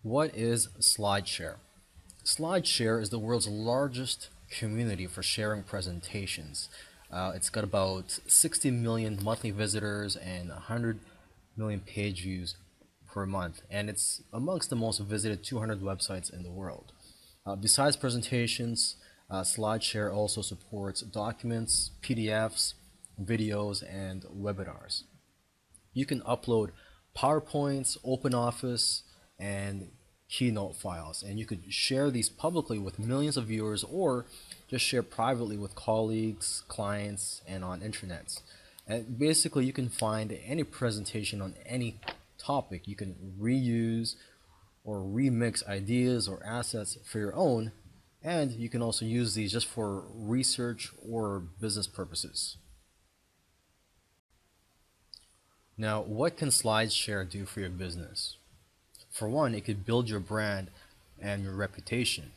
What is Slideshare? Slideshare is the world's largest community for sharing presentations. It's got about 60 million monthly visitors and 100 million page views per month, and it's amongst the most visited 200 websites in the world. Besides presentations, Slideshare also supports documents, PDFs, videos, and webinars. You can upload PowerPoints, OpenOffice, and Keynote files, and you could share these publicly with millions of viewers or just share privately with colleagues, clients, and on intranets. And basically, you can find any presentation on any topic. You can reuse or remix ideas or assets for your own, and you can also use these just for research or business purposes. Now, what can SlideShare do for your business? For one, it could build your brand and your reputation.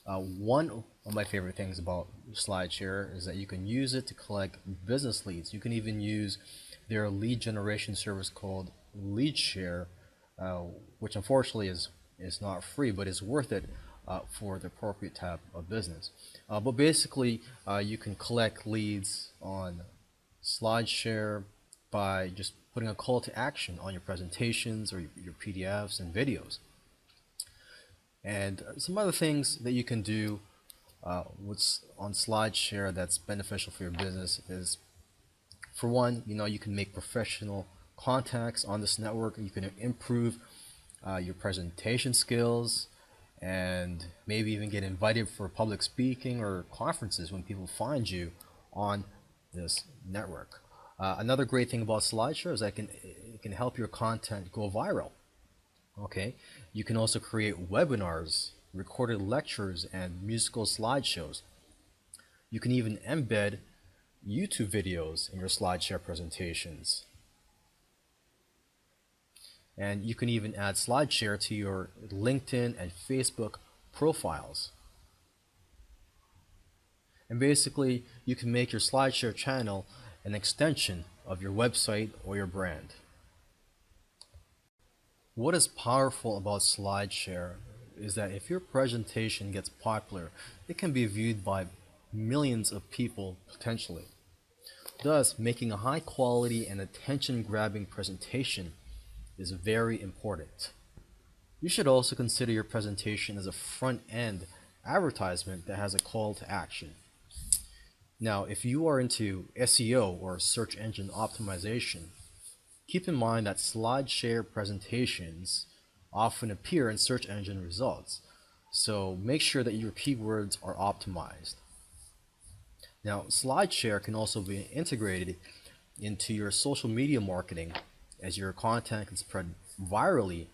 One of my favorite things about SlideShare is that you can use it to collect business leads. You can even use their lead generation service called Leadshare, uh, which unfortunately is not free, but is worth it for the appropriate type of business. But basically, you can collect leads on SlideShare by just putting a call to action on your presentations or your PDFs and videos. And some other things that you can do what's on SlideShare that's beneficial for your business is, for one, you can make professional contacts on this network. You can improve your presentation skills and maybe even get invited for public speaking or conferences when people find you on this network. Another great thing about SlideShare is that it can help your content go viral. Okay, you can also create webinars, recorded lectures, and musical slideshows. You can even embed YouTube videos in your SlideShare presentations. And you can even add SlideShare to your LinkedIn and Facebook profiles. And basically, you can make your SlideShare channel an extension of your website or your brand. What is powerful about SlideShare is that if your presentation gets popular, it can be viewed by millions of people potentially. Thus, making a high quality and attention grabbing presentation is very important. You should also consider your presentation as a front end advertisement that has a call to action. Now, if you are into SEO or search engine optimization, keep in mind that SlideShare presentations often appear in search engine results, so make sure that your keywords are optimized. Now, SlideShare can also be integrated into your social media marketing, as your content can spread virally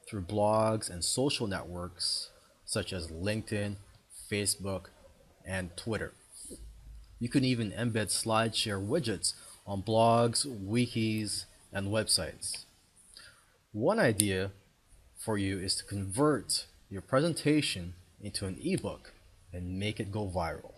through blogs and social networks such as LinkedIn, Facebook, and Twitter. You can even embed SlideShare widgets on blogs, wikis, and websites. One idea for you is to convert your presentation into an ebook and make it go viral.